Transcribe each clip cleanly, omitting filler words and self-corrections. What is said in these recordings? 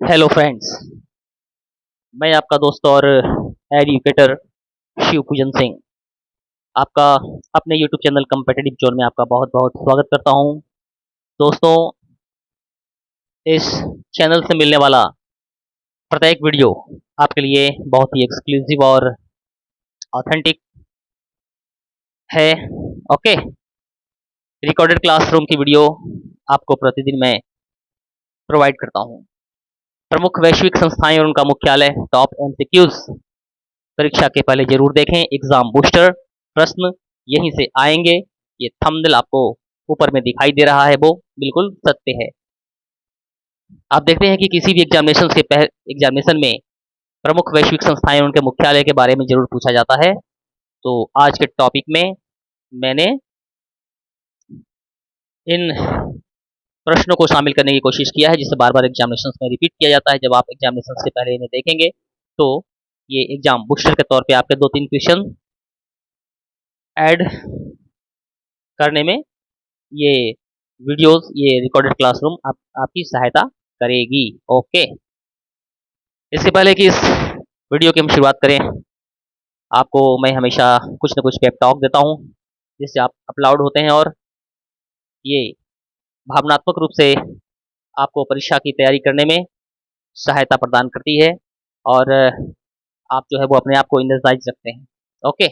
Hello friends, मैं आपका दोस्त और एजुकेटर शिव पूजन सिंह आपका अपने यूट्यूब चैनल कम्पिटिटिव जोन में आपका बहुत बहुत स्वागत करता हूं। दोस्तों, इस चैनल से मिलने वाला प्रत्येक वीडियो आपके लिए बहुत ही एक्सक्लूसिव और ऑथेंटिक है। ओके, रिकॉर्डेड क्लासरूम की वीडियो आपको प्रतिदिन मैं प्रोवाइड करता हूं। प्रमुख वैश्विक संस्थाएं और उनका मुख्यालय, टॉप एमसीक्यूज परीक्षा के पहले जरूर देखें। एग्जाम बूस्टर प्रश्न यहीं से आएंगे। ये थंबनेल आपको ऊपर में दिखाई दे रहा है, वो बिल्कुल सत्य है। आप देखते हैं कि किसी भी एग्जामिनेशन में प्रमुख वैश्विक संस्थाएं और उनके मुख्यालय के बारे में जरूर पूछा जाता है। तो आज के टॉपिक में मैंने इन प्रश्नों को शामिल करने की कोशिश किया है, जिसे बार बार एग्जामिनेशन में रिपीट किया जाता है। जब आप एग्जामिनेशन से पहले इन्हें देखेंगे तो ये एग्जाम बूस्टर के तौर पे आपके 2-3 क्वेश्चन ऐड करने में ये वीडियोस, ये रिकॉर्डेड क्लासरूम आपकी सहायता करेगी। ओके, इससे पहले कि इस वीडियो की हम शुरुआत करें, आपको मैं हमेशा कुछ न कुछ पेप टॉक देता हूँ जिससे आप अपलोड होते हैं और ये भावनात्मक रूप से आपको परीक्षा की तैयारी करने में सहायता प्रदान करती है और आप जो है वो अपने आप को एनर्जाइज रखते हैं। ओके,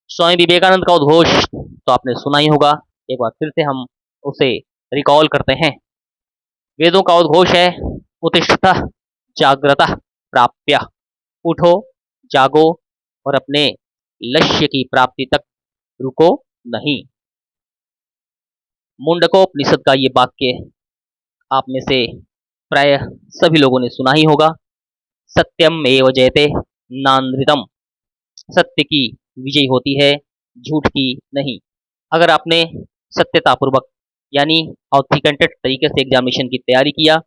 स्वामी विवेकानंद का उद्घोष तो आपने सुना ही होगा। एक बार फिर से हम उसे रिकॉल करते हैं। वेदों का उद्घोष है, उत्तिष्ठतः जाग्रतः प्राप्य। उठो, जागो और अपने लक्ष्य की प्राप्ति तक रुको नहीं। मुंडकोपनिषद का ये वाक्य आप में से प्राय सभी लोगों ने सुना ही होगा। सत्यम एव जयते नानृतम। सत्य की विजय होती है, झूठ की नहीं। अगर आपने सत्यतापूर्वक यानी ऑथेंटिकेटेड तरीके से एग्जामिनेशन की तैयारी किया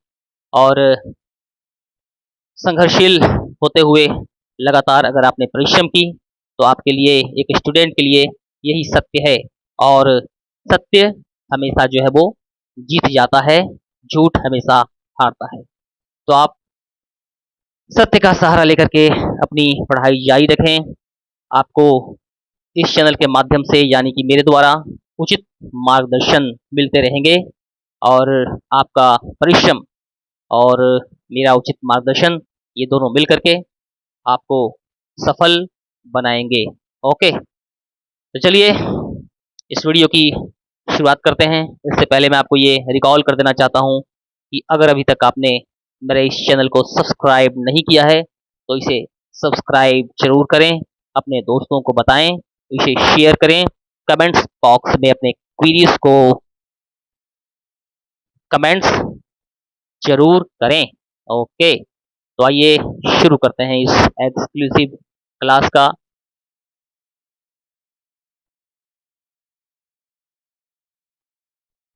और संघर्षशील होते हुए लगातार अगर आपने परिश्रम की, तो आपके लिए, एक स्टूडेंट के लिए यही सत्य है। और सत्य हमेशा जो है वो जीत जाता है, झूठ हमेशा हारता है। तो आप सत्य का सहारा लेकर के अपनी पढ़ाई जारी रखें। आपको इस चैनल के माध्यम से यानी कि मेरे द्वारा उचित मार्गदर्शन मिलते रहेंगे और आपका परिश्रम और मेरा उचित मार्गदर्शन, ये दोनों मिल करके आपको सफल बनाएंगे। ओके, तो चलिए इस वीडियो की शुरुआत करते हैं। इससे पहले मैं आपको ये रिकॉल कर देना चाहता हूँ कि अगर अभी तक आपने मेरे इस चैनल को सब्सक्राइब नहीं किया है तो इसे सब्सक्राइब जरूर करें, अपने दोस्तों को बताएं, इसे शेयर करें, कमेंट्स बॉक्स में अपने क्वेरीज को कमेंट्स जरूर करें। ओके, तो आइए शुरू करते हैं इस एक्सक्लूसिव क्लास का।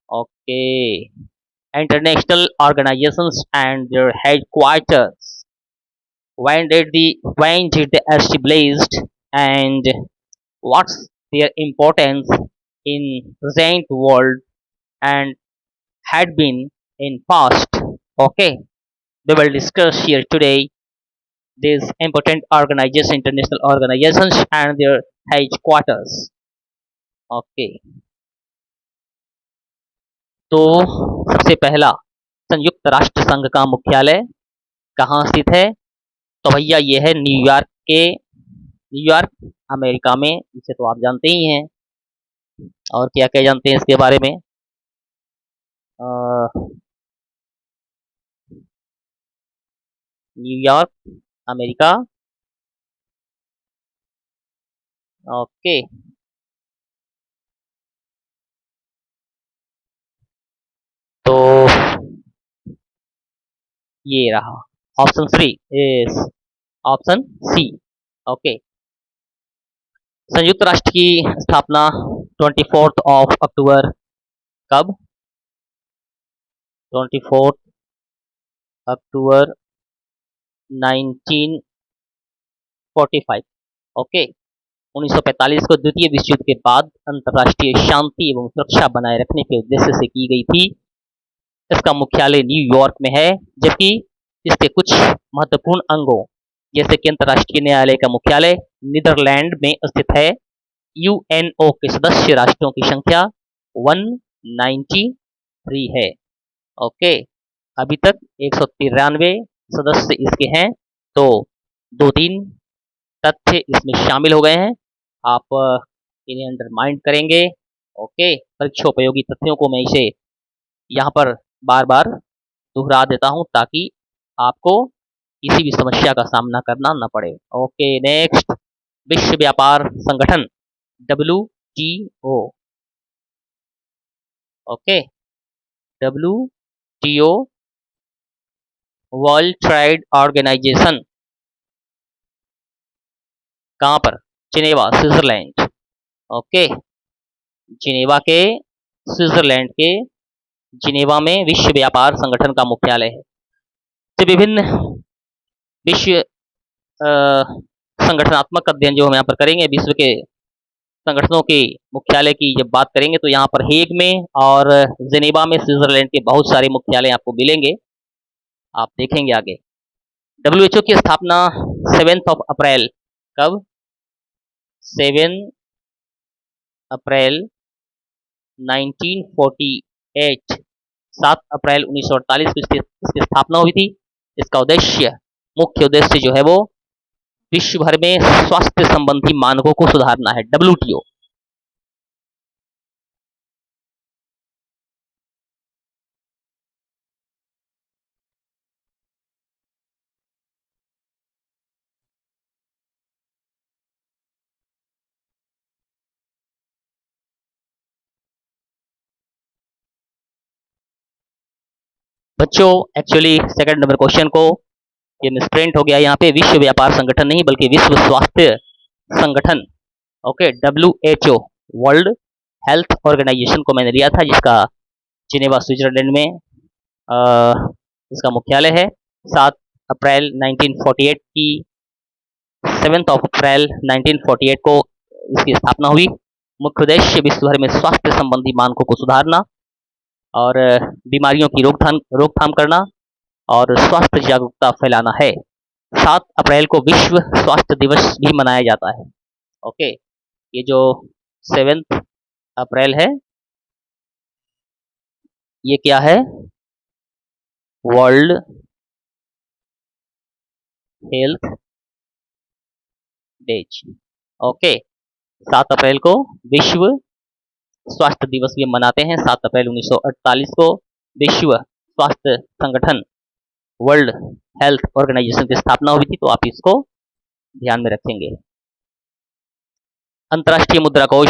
Okay, international organisations and their headquarters, when did they established and what's their importance in present world and had been in past. Okay, we will discuss here today these important organizations, international organizations and their headquarters. Okay, तो सबसे पहला, संयुक्त राष्ट्र संघ का मुख्यालय कहाँ स्थित है? तो भैया ये है न्यूयॉर्क अमेरिका में। इसे तो आप जानते ही हैं। और क्या क्या जानते हैं इसके बारे में? New York America. ओके, तो ये रहा option 3 is option C. Okay, संयुक्त राष्ट्र की स्थापना 24 अक्टूबर कब? 24 अक्टूबर 1945। ओके, 1945 को द्वितीय विश्व युद्ध के बाद अंतर्राष्ट्रीय शांति एवं सुरक्षा बनाए रखने के उद्देश्य से की गई थी। इसका मुख्यालय न्यूयॉर्क में है, जबकि इसके कुछ महत्वपूर्ण अंगों जैसे कि अंतर्राष्ट्रीय न्यायालय का मुख्यालय नीदरलैंड में स्थित है। यूएनओ के सदस्य राष्ट्रों की संख्या 193 है। ओके, अभी तक 193 सदस्य इसके हैं। तो 2-3 तथ्य इसमें शामिल हो गए हैं, आप इन्हें अंडरमाइन करेंगे। ओके, परीक्षोपयोगी तथ्यों को मैं इसे यहाँ पर बार बार दोहरा देता हूँ ताकि आपको किसी भी समस्या का सामना करना न पड़े। ओके, नेक्स्ट, विश्व व्यापार संगठन WTO। Okay, WTO world trade organisation कहाँ पर? Geneva, Switzerland. ओके, जिनेवा के स्विट्जरलैंड के जिनेवा में विश्व व्यापार संगठन का मुख्यालय है। तो विभिन्न विश्व संगठनात्मक अध्ययन जो हम यहाँ पर करेंगे, विश्व के संगठनों के मुख्यालय की जब बात करेंगे तो यहाँ पर हेग में और जिनेवा में स्विट्जरलैंड के बहुत सारे मुख्यालय आपको मिलेंगे, आप देखेंगे आगे। WHO की स्थापना 7 अप्रैल, कब? 7 अप्रैल 1948, 7 अप्रैल 1948 को इसकी स्थापना हुई थी। इसका मुख्य उद्देश्य जो है वो विश्व भर में स्वास्थ्य संबंधी मानकों को सुधारना है। WTO बच्चों, एक्चुअली सेकंड नंबर क्वेश्चन को ये मिसप्रिंट हो गया यहाँ पे, विश्व व्यापार संगठन नहीं बल्कि विश्व स्वास्थ्य संगठन। Okay, WHO world health organisation को मैंने लिया था, जिसका जिनेवा स्विट्जरलैंड में इसका मुख्यालय है। 7 अप्रैल 1948 की 7 अप्रैल 1948 को इसकी स्थापना हुई। मुख्य उद्देश्य विश्व भर में स्वास्थ्य संबंधी मानकों को सुधारना और बीमारियों की रोकथाम करना और स्वास्थ्य जागरूकता फैलाना है। 7 अप्रैल को विश्व स्वास्थ्य दिवस भी मनाया जाता है। ओके, ये जो 7 अप्रैल है ये क्या है? World health day. ओके, 7 अप्रैल को विश्व स्वास्थ्य दिवस भी मनाते हैं। 7 अप्रैल 1948 को विश्व स्वास्थ्य संगठन वर्ल्ड हेल्थ ऑर्गेनाइजेशन की स्थापना हुई थी, तो आप इसको ध्यान में रखेंगे। अंतर्राष्ट्रीय मुद्रा कोष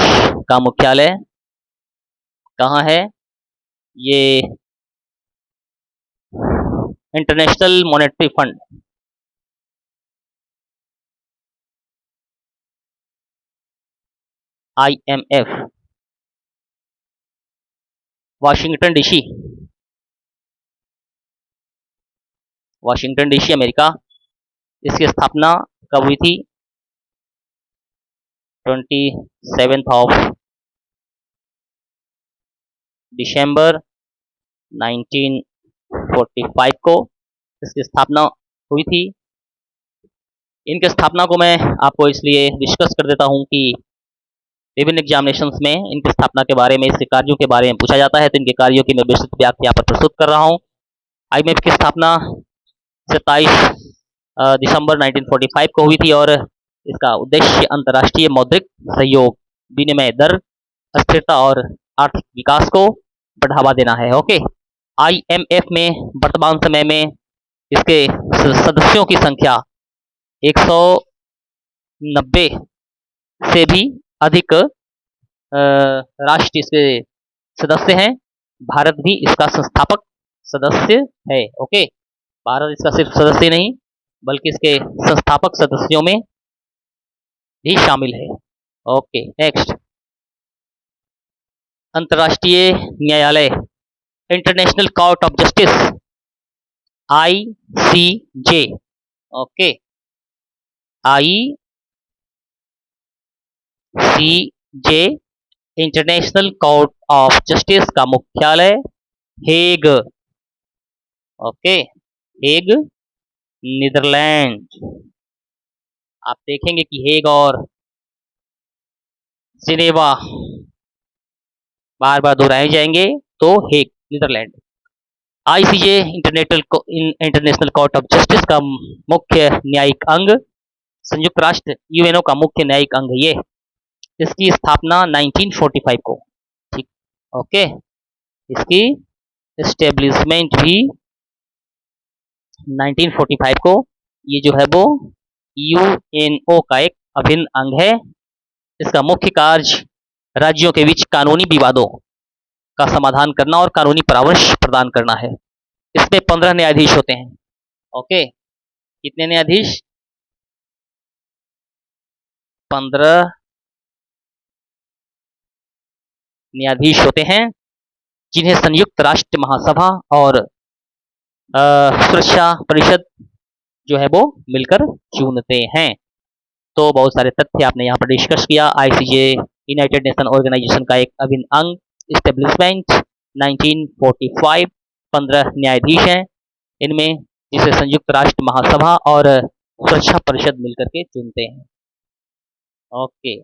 का मुख्यालय कहाँ है? ये international monetary fund, IMF, Washington DC, America. इसकी स्थापना कब हुई थी? 27 दिसंबर 1945 को इसकी स्थापना हुई थी। इनके स्थापना को मैं आपको इसलिए डिस्कस कर देता हूं कि विभिन्न एग्जामिनेशंस में इनकी स्थापना के बारे में, इसके कार्यों के बारे में पूछा जाता है, तो इनके कार्यों की मैं विस्तृत व्याख्या यहाँ पर प्रस्तुत कर रहा हूँ। IMF की स्थापना 27 दिसंबर 1945 को हुई थी और इसका उद्देश्य अंतर्राष्ट्रीय मौद्रिक सहयोग, विनिमय दर, स्थिरता और आर्थिक विकास को बढ़ावा देना है। ओके, IMF में वर्तमान समय में इसके सदस्यों की संख्या 190 से भी अधिक राष्ट्र इसके सदस्य हैं। भारत भी इसका संस्थापक सदस्य है। ओके, भारत इसका सिर्फ सदस्य नहीं बल्कि इसके संस्थापक सदस्यों में भी शामिल है। ओके, नेक्स्ट, अंतर्राष्ट्रीय न्यायालय international court of justice, ICJ। Okay, ICJ international court of justice का मुख्यालय हेग। Okay, Hague Netherland. आप देखेंगे कि हेग और जिनेवा बार बार दोहराए जाएंगे, तो Hague Netherlands. ICJ international court of justice का मुख्य न्यायिक अंग, संयुक्त राष्ट्र यूएनओ का मुख्य न्यायिक अंग ये। इसकी स्थापना 1945 को, ठीक, ओके। इसकी एस्टेब्लिशमेंट भी 1945 को। ये जो है वो यूएनओ का एक अभिन्न अंग है। इसका मुख्य कार्य राज्यों के बीच कानूनी विवादों का समाधान करना और कानूनी परामर्श प्रदान करना है। इसमें 15 न्यायाधीश होते हैं, ओके। कितने न्यायाधीश? 15 न्यायाधीश होते हैं, जिन्हें संयुक्त राष्ट्र महासभा और सुरक्षा परिषद जो है वो मिलकर चुनते हैं। तो बहुत सारे तथ्य आपने यहाँ पर डिस्कस किया। आईसीजे यूनाइटेड नेशन ऑर्गेनाइजेशन का एक अभिन्न अंग, इस्टेब्लिशमेंट 1945, 15 न्यायाधीश हैं इनमें, जिसे संयुक्त राष्ट्र महासभा और सुरक्षा परिषद मिलकर के चुनते हैं, ओके।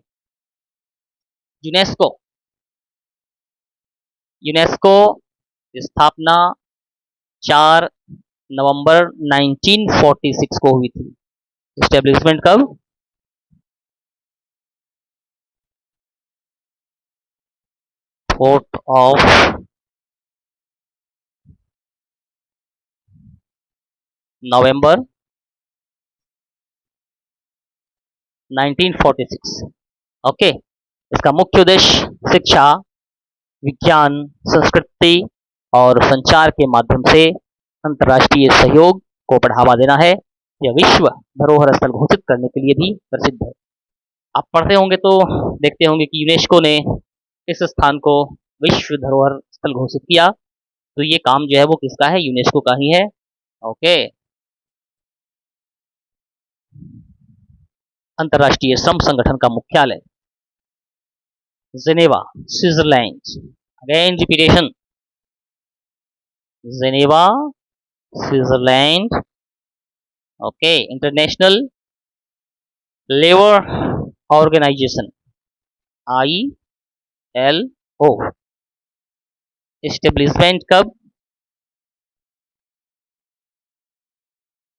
यूनेस्को, यूनेस्को स्थापना 4 नवंबर 1946 को हुई थी। एस्टेब्लिशमेंट कब? 4 नवंबर 1946, ओके। इसका मुख्य उद्देश्य शिक्षा, विज्ञान, संस्कृति और संचार के माध्यम से अंतर्राष्ट्रीय सहयोग को बढ़ावा देना है। यह विश्व धरोहर स्थल घोषित करने के लिए भी प्रसिद्ध है। आप पढ़ते होंगे तो देखते होंगे कि यूनेस्को ने इस स्थान को विश्व धरोहर स्थल घोषित किया। तो ये काम जो है वो किसका है? यूनेस्को का ही है, ओके। अंतर्राष्ट्रीय श्रम संगठन का मुख्यालय Geneva, Switzerland. Again repetition, Geneva, Switzerland, okay. International labour organisation, ILO। Establishment कब?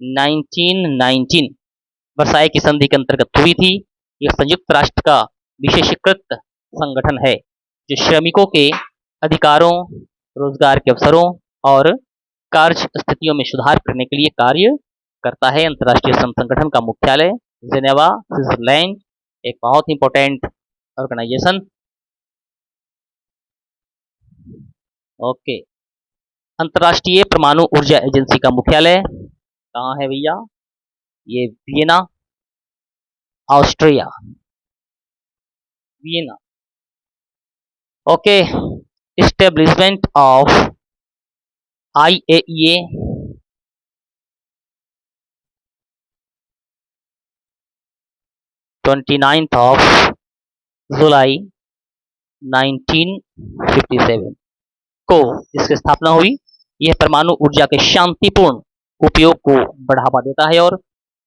1919, वर्साई की संधि के अंतर्गत हुई थी। यह संयुक्त राष्ट्र का विशेषीकृत संगठन है जो श्रमिकों के अधिकारों, रोजगार के अवसरों और कार्य स्थितियों में सुधार करने के लिए कार्य करता है। अंतर्राष्ट्रीय श्रम संगठन का मुख्यालय जिनेवा, स्विट्जरलैंड, एक बहुत ही इंपॉर्टेंट ऑर्गेनाइजेशन, ओके। अंतर्राष्ट्रीय परमाणु ऊर्जा एजेंसी का मुख्यालय कहाँ है भैया? ये Vienna, Austria, Vienna, okay. Establishment of IAEA, 29 जुलाई 1957 को इसकी स्थापना हुई। यह परमाणु ऊर्जा के शांतिपूर्ण उपयोग को बढ़ावा देता है और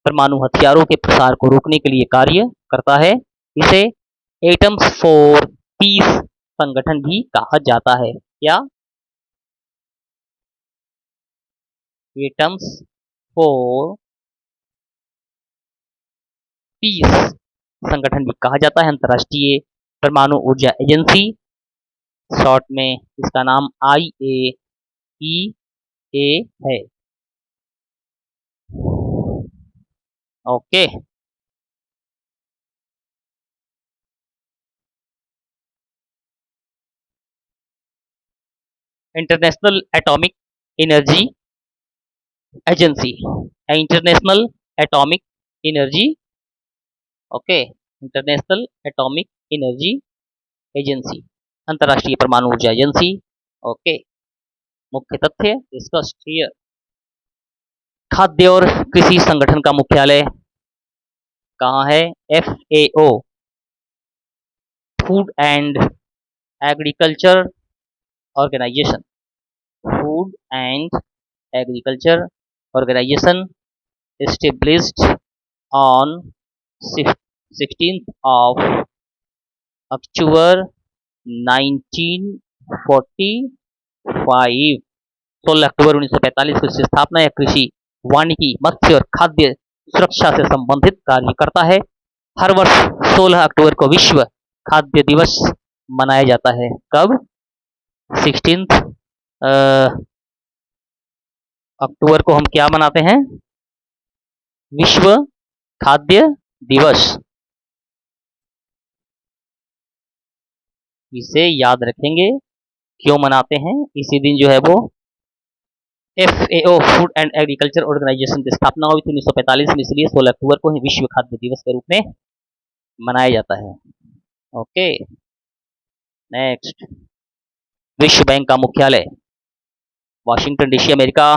परमाणु हथियारों के प्रसार को रोकने के लिए कार्य करता है। इसे एटम्स फॉर पीस संगठन भी कहा जाता है। क्या? एटम्स फॉर पीस संगठन भी कहा जाता है। अंतर्राष्ट्रीय परमाणु ऊर्जा एजेंसी, शॉर्ट में इसका नाम IAEA है, okay. International atomic energy agency, international atomic energy, okay. International atomic energy agency, अंतर्राष्ट्रीय परमाणु ऊर्जा एजेंसी, ओके। मुख्य तथ्य डिस्कस्ड हियर। खाद्य और कृषि संगठन का मुख्यालय कहाँ है? FAO, food and agriculture organisation, food and agriculture organisation, established on 16th of October 1945। 16 अक्टूबर 1945 को इसकी स्थापना या कृषि, वानिकी, मत्स्य और खाद्य सुरक्षा से संबंधित कार्य करता है। हर वर्ष 16 अक्टूबर को विश्व खाद्य दिवस मनाया जाता है। कब? 16 अक्टूबर को हम क्या मनाते हैं? विश्व खाद्य दिवस। इसे याद रखेंगे क्यों मनाते हैं। इसी दिन जो है वो FAO food and agriculture organisation की स्थापना हुई थी 1945 में, इसलिए 16 अक्टूबर को ही विश्व खाद्य दिवस के रूप में मनाया जाता है। ओके, नेक्स्ट, विश्व बैंक का मुख्यालय Washington DC America,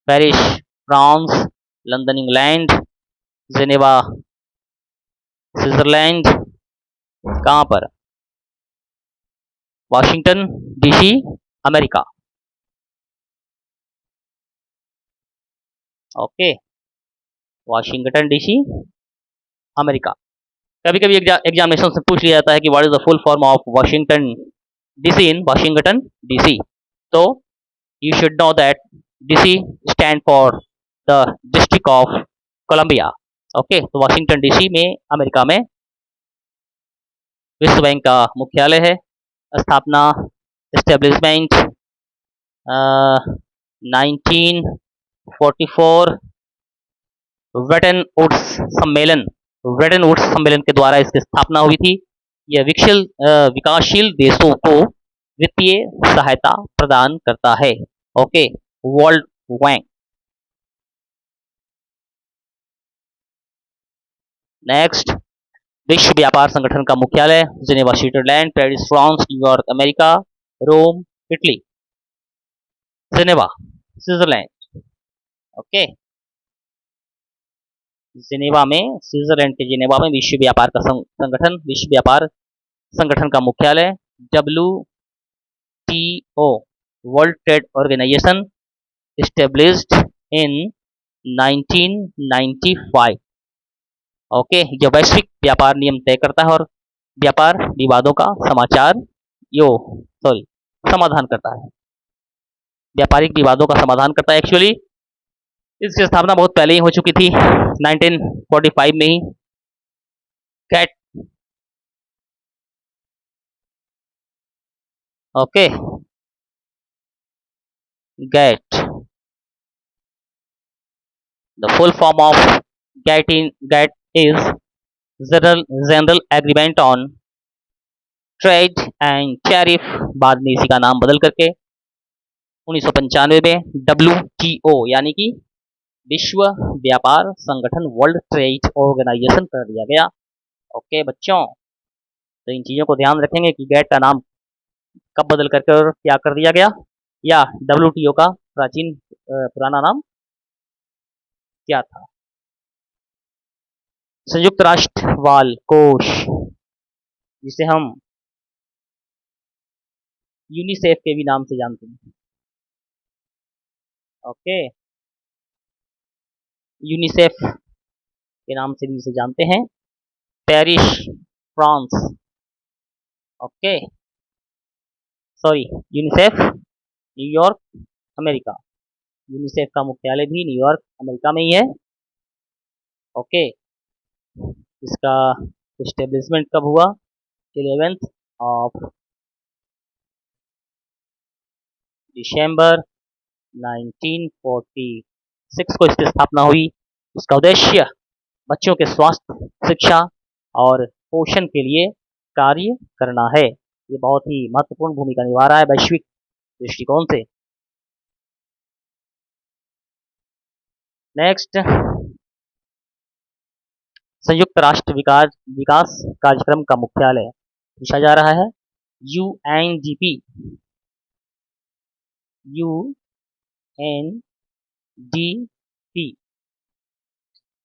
Paris France, London England, Geneva Switzerland. कहां पर? Washington DC America. Okay, Washington DC America. कभी कभी एग्जामिनेशन से पूछ लिया जाता है कि what is the full form of Washington DC in Washington DC. तो you should know that DC stand for the District of Columbia. Okay, तो वाशिंगटन डीसी में अमेरिका में विश्व बैंक का मुख्यालय है। स्थापना, एस्टेब्लिशमेंट 1944। ब्रेटन वुड्स सम्मेलन, ब्रेटन वुड्स सम्मेलन के द्वारा इसकी स्थापना हुई थी। यह विकासशील देशों को वित्तीय सहायता प्रदान करता है। Okay, world bank. नेक्स्ट, विश्व व्यापार संगठन का मुख्यालय Geneva Switzerland, Paris France, New York America, Rome Italy, Geneva Switzerland. Okay, Geneva में, स्विट्जरलैंड के जिनेवा में विश्व व्यापार का संगठन, विश्व व्यापार संगठन का मुख्यालय WTO world trade organisation established in 1995। Okay, जो वैश्विक व्यापार नियम तय करता है और व्यापार विवादों का समाधान करता है। व्यापारिक विवादों का समाधान करता है। एक्चुअली इसकी स्थापना बहुत पहले ही हो चुकी थी, 1945 में ही। कैट, okay, GATT, the full form of GATT is General Agreement on Trade and Tariff। बाद में इसी का नाम बदल करके 1995 में WTO यानी कि विश्व व्यापार संगठन, वर्ल्ड ट्रेड ऑर्गेनाइजेशन कर दिया गया। ओके बच्चों, तो इन चीज़ों को ध्यान रखेंगे कि गैट का नाम कब बदल करके और क्या कर दिया गया, या WTO का प्राचीन पुराना नाम क्या था। संयुक्त राष्ट्र बाल कोष, जिसे हम यूनिसेफ के भी नाम से जानते हैं। ओके, यूनिसेफ के नाम से भी इसे जानते हैं। Paris France, okay, sorry, UNICEF New York America. UNICEF का मुख्यालय भी न्यूयॉर्क अमेरिका में ही है। ओके, इसका एस्टेब्लिशमेंट कब हुआ? 11 दिसंबर 1946 को इसकी स्थापना हुई। इसका उद्देश्य बच्चों के स्वास्थ्य, शिक्षा और पोषण के लिए कार्य करना है। ये बहुत ही महत्वपूर्ण भूमिका निभा रहा है वैश्विक दृष्टिकोण से। नेक्स्ट, संयुक्त राष्ट्र विकास कार्यक्रम का मुख्यालय पूछा जा रहा है UNDP,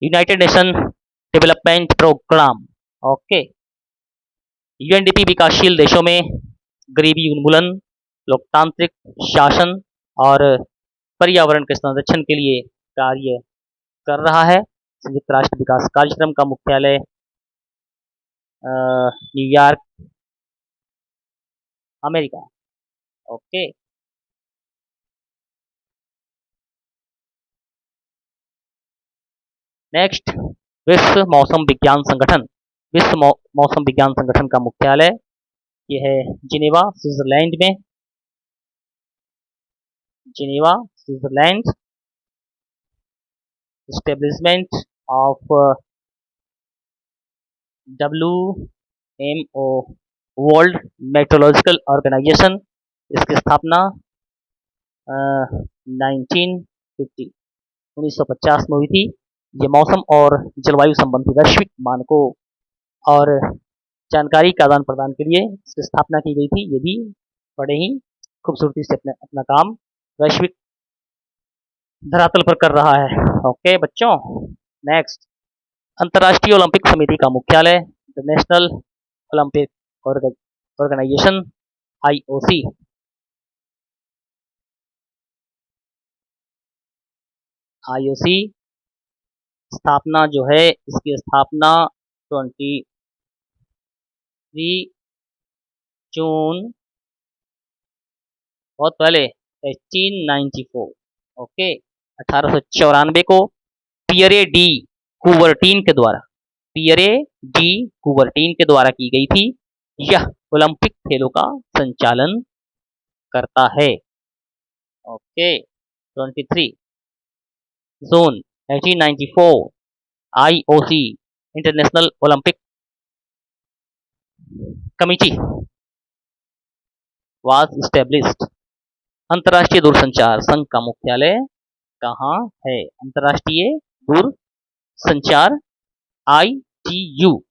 united nation development programme. Okay, UNDP विकासशील देशों में गरीबी उन्मूलन, लोकतांत्रिक शासन और पर्यावरण के संरक्षण के लिए कार्य कर रहा है। संयुक्त राष्ट्र विकास कार्यक्रम का मुख्यालय न्यूयॉर्क, अमेरिका। ओके। नेक्स्ट, विश्व मौसम विज्ञान संगठन। विश्व मौसम विज्ञान संगठन का मुख्यालय ये है जिनेवा, स्विट्जरलैंड में। Geneva, Switzerland. Establishment of WMO, world metrological organisation. इसकी स्थापना 1950 में हुई थी। ये मौसम और जलवायु संबंधी वैश्विक मानकों और जानकारी का आदान प्रदान के लिए इसकी स्थापना की गई थी। ये भी बड़े ही खूबसूरती से अपना काम वैश्विक धरातल पर कर रहा है। ओके बच्चों। नेक्स्ट, अंतर्राष्ट्रीय ओलंपिक समिति का मुख्यालय international Olympic organisation, IOC। IOC स्थापना जो है, इसकी स्थापना 23 जून, बहुत पहले 1894, ओके, 1894 को पियरे डी कुबर्टीन के द्वारा, पियरे डी कुबर्टीन के द्वारा की गई थी। यह ओलंपिक खेलों का संचालन करता है। Okay. 23 June 1894, IOC, international Olympic committee was established. अंतर्राष्ट्रीय दूरसंचार संघ का मुख्यालय कहाँ है? अंतर्राष्ट्रीय दूरसंचार, ITU।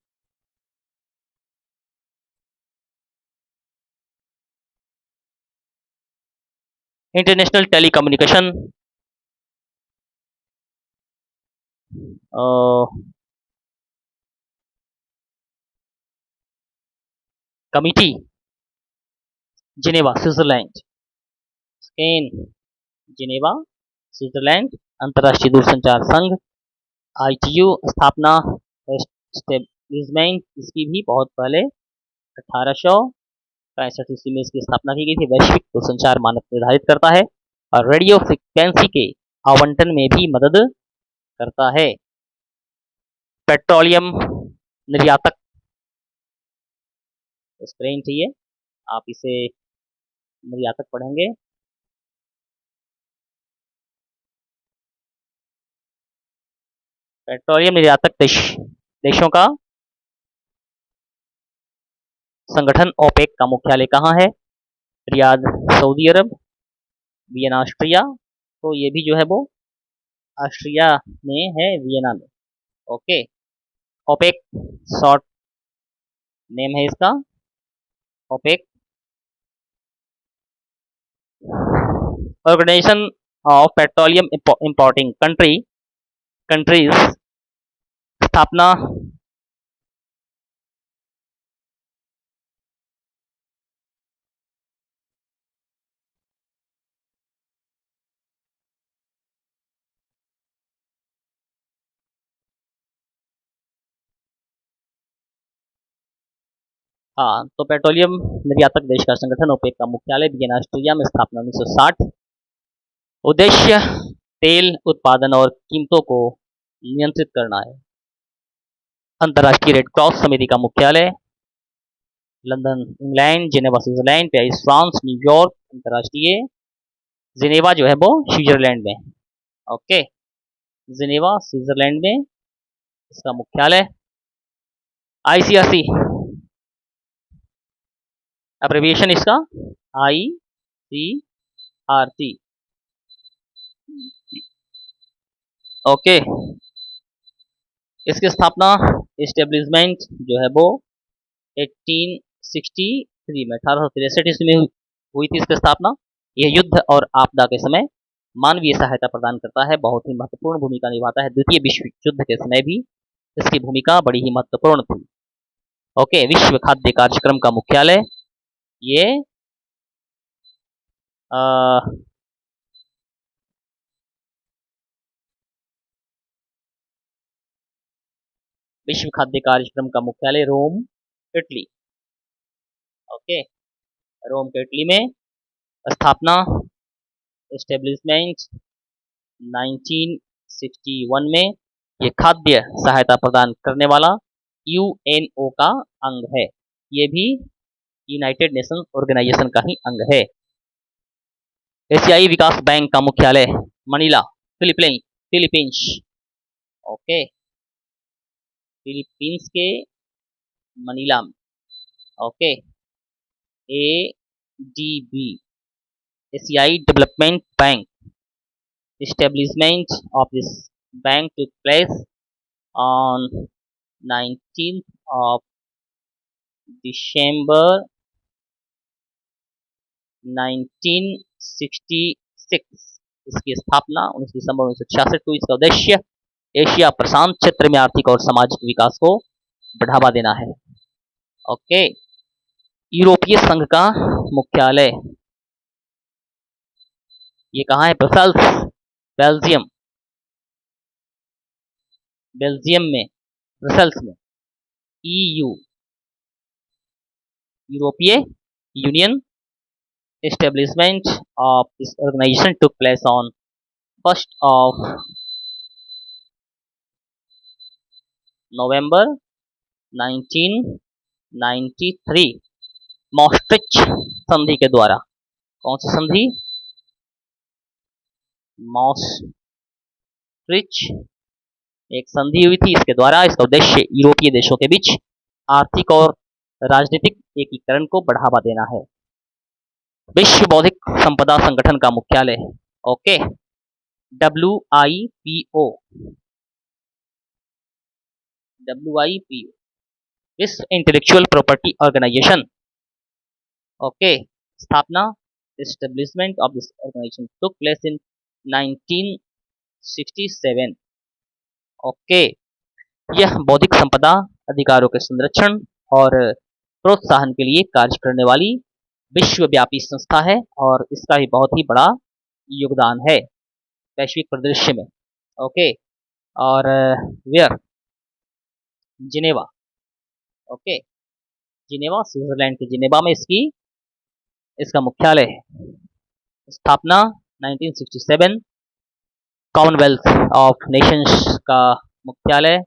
International telecommunication committee, Geneva, Switzerland. Spain, Geneva, Switzerland. अंतर्राष्ट्रीय दूरसंचार संघ, ITU, स्थापना, एस्टेब्लिशमेंट इसकी भी बहुत पहले 1865 ईस्वी में इसकी स्थापना की गई थी। वैश्विक दूरसंचार मानक निर्धारित करता है और रेडियो फ्रिक्वेंसी के आवंटन में भी मदद करता है। पेट्रोलियम निर्यातक, स्क्रीन चाहिए, आप इसे निर्यातक पढ़ेंगे। पेट्रोलियम निर्यातक देशों का संगठन ओपेक का मुख्यालय कहाँ है? Riyadh, Saudi Arab. Vienna, Austria. तो ये भी जो है वो ऑस्ट्रिया में है, वियना में। ओके। ओपेक शॉर्ट नेम है इसका, OPEC. Organisation of petroleum importing countries, स्थापना हाँ, तो पेट्रोलियम निर्यातक देश का संगठन ओपेक का मुख्यालय वियना, ऑस्ट्रिया में, स्थापना 1960। उद्देश्य तेल उत्पादन और कीमतों को नियंत्रित करना है। अंतर्राष्ट्रीय रेड क्रॉस समिति का मुख्यालय London, England. Geneva, Switzerland. Paris, France. New York, अंतर्राष्ट्रीय। जिनेवा जो है वो स्विट्जरलैंड में। ओके। जिनेवा, स्विट्जरलैंड में इसका मुख्यालय। ICRC, अब्रिविएशन इसका ICRC। ओके। इसकी स्थापना, एस्टेब्लिशमेंट जो है वो 1863 में, 1863 ईस्वी में हुई थी इसकी स्थापना। यह युद्ध और आपदा के समय मानवीय सहायता प्रदान करता है, बहुत ही महत्वपूर्ण भूमिका निभाता है। द्वितीय विश्व युद्ध के समय भी इसकी भूमिका बड़ी ही महत्वपूर्ण थी। ओके। विश्व खाद्य कार्यक्रम का मुख्यालय ये विश्व खाद्य कार्यक्रम का मुख्यालय रोम, इटली। ओके, रोम के इटली में। स्थापना एस्टेब्लिशमेंट 1961 में। ये खाद्य सहायता प्रदान करने वाला यूएनओ का अंग है। ये भी यूनाइटेड नेशन ऑर्गेनाइजेशन का ही अंग है। एशियाई विकास बैंक का मुख्यालय मनीला, फिलीपींस। ओके, फिलीपींस के मनीला में। ओके, एडीबी, एशियाई development bank. establishment of this bank took place on 19th of December 1966। इसकी स्थापना 19 दिसंबर 1966 को। इसका उद्देश्य एशिया प्रशांत क्षेत्र में आर्थिक और सामाजिक विकास को बढ़ावा देना है। ओके, यूरोपीय संघ का मुख्यालय ये कहाँ है? Brussels, Belgium. बेल्जियम में, ब्रसेल्स में। ईयू, यूरोपीय union. establishment of this organization took place on 1st of November 1993 मॉस्ट्रिच संधि के द्वारा। कौन सी संधि? मॉस्ट्रिच एक संधि हुई थी, इसके द्वारा। इसका उद्देश्य यूरोपीय देशों के बीच आर्थिक और राजनीतिक एकीकरण को बढ़ावा देना है। विश्व बौद्धिक संपदा संगठन का मुख्यालय, ओके, WIPO, विश्व इंटेलेक्चुअल प्रॉपर्टी ऑर्गेनाइजेशन। ओके, स्थापना establishment of this organisation took place in 1967। Okay, यह बौद्धिक संपदा अधिकारों के संरक्षण और प्रोत्साहन के लिए कार्य करने वाली विश्वव्यापी संस्था है और इसका भी बहुत ही बड़ा योगदान है वैश्विक परिदृश्य में। ओके, और where? Geneva. Okay, Geneva, Switzerland के जिनेवा में इसका मुख्यालय है। स्थापना 1967। कॉमनवेल्थ ऑफ नेशंस का मुख्यालय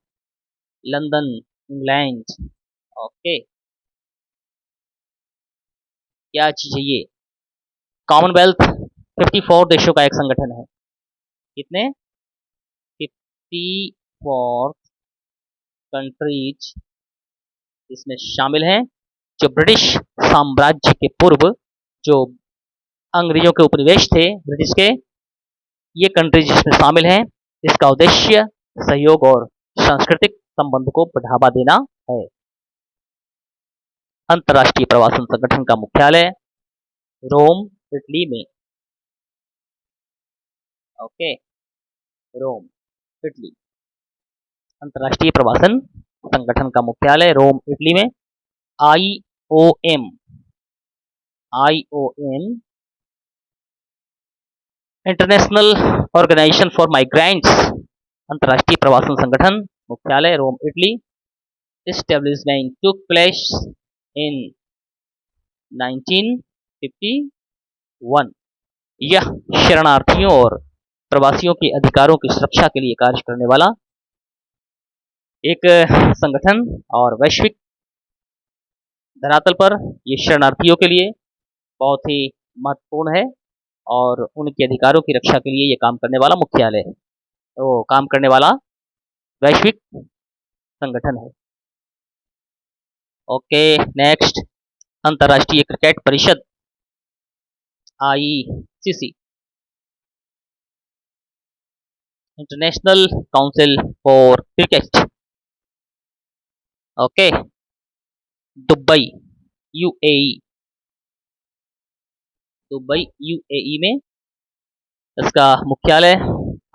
लंदन, इंग्लैंड। ओके, क्या चीज है ये? कॉमनवेल्थ 54 देशों का एक संगठन है। कितने? 54 कंट्रीज इसमें शामिल हैं, जो ब्रिटिश साम्राज्य के पूर्व जो अंग्रेजों के उपनिवेश थे ब्रिटिश के, ये कंट्रीज इसमें शामिल हैं। इसका उद्देश्य सहयोग और सांस्कृतिक संबंध को बढ़ावा देना है। अंतर्राष्ट्रीय प्रवासन संगठन का मुख्यालय रोम, इटली में। Okay, Rome, Italy. अंतर्राष्ट्रीय प्रवासन संगठन का मुख्यालय रोम, इटली में। IOM, International Organization for Migrants, अंतर्राष्ट्रीय प्रवासन संगठन, मुख्यालय Rome, Italy. Establishment took place in 1951। यह शरणार्थियों और प्रवासियों के अधिकारों की सुरक्षा के लिए कार्य करने वाला एक संगठन और वैश्विक धरातल पर ये शरणार्थियों के लिए बहुत ही महत्वपूर्ण है और उनके अधिकारों की रक्षा के लिए ये काम करने वाला मुख्यालय है, तो काम करने वाला वैश्विक संगठन है। ओके, नेक्स्ट, अंतर्राष्ट्रीय क्रिकेट परिषद ICC, international council for cricket. Okay, Dubai, UAE में इसका मुख्यालय।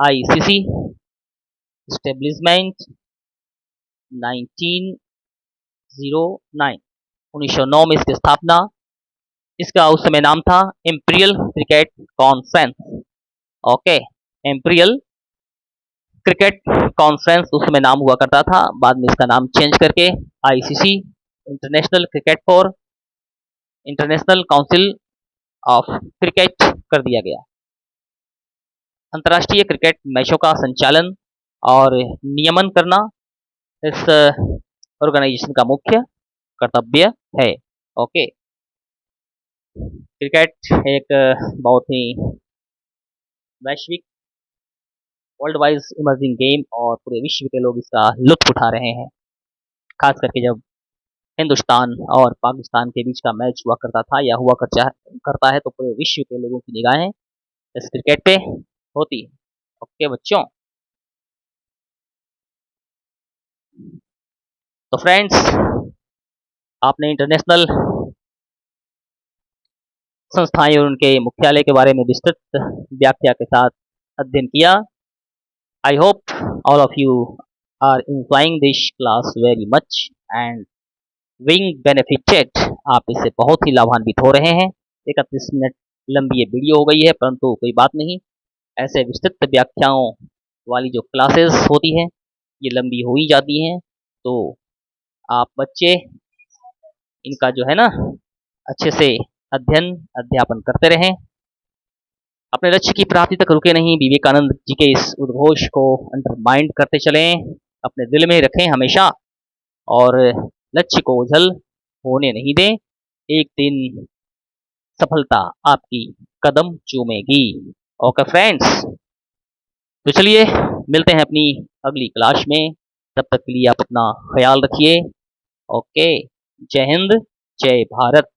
ICC, एस्टेब्लिशमेंट 1909 में इसकी स्थापना। इसका उस समय नाम था imperial cricket conference. Okay, imperial cricket conference उस समय नाम हुआ करता था, बाद में इसका नाम चेंज करके ICC international cricket for international council of cricket कर दिया गया। अंतर्राष्ट्रीय क्रिकेट मैचों का संचालन और नियमन करना इस ऑर्गेनाइजेशन का मुख्य कर्तव्य है। ओके, क्रिकेट एक बहुत ही वैश्विक वर्ल्ड वाइड इमर्जिंग गेम और पूरे विश्व के लोग इसका लुत्फ उठा रहे हैं। खास करके जब हिंदुस्तान और पाकिस्तान के बीच का मैच हुआ करता था या करता है तो पूरे विश्व के लोगों की निगाहें इस क्रिकेट पे होती है। ओके बच्चों, तो फ्रेंड्स, आपने इंटरनेशनल संस्थाएं और उनके मुख्यालय के बारे में विस्तृत व्याख्या के साथ अध्ययन किया। I hope all of you are enjoying this class very much and being benefited। आप इससे बहुत ही लाभान्वित हो रहे हैं। 31 मिनट लंबी ये वीडियो हो गई है, परंतु कोई बात नहीं, ऐसे विस्तृत व्याख्याओं वाली जो क्लासेस होती हैं ये लंबी हो ही जाती हैं, तो आप बच्चे इनका जो है ना अच्छे से अध्यापन करते रहें। अपने लक्ष्य की प्राप्ति तक रुके नहीं, विवेकानंद जी के इस उद्घोष को अंडरमाइंड करते चलें, अपने दिल में रखें हमेशा और लक्ष्य को ओझल होने नहीं दें। एक दिन सफलता आपकी कदम चूमेगी। ओके फ्रेंड्स, तो चलिए मिलते हैं अपनी अगली क्लास में। तब तक के लिए आप अपना ख्याल रखिए। ओके, जय हिंद, जय भारत।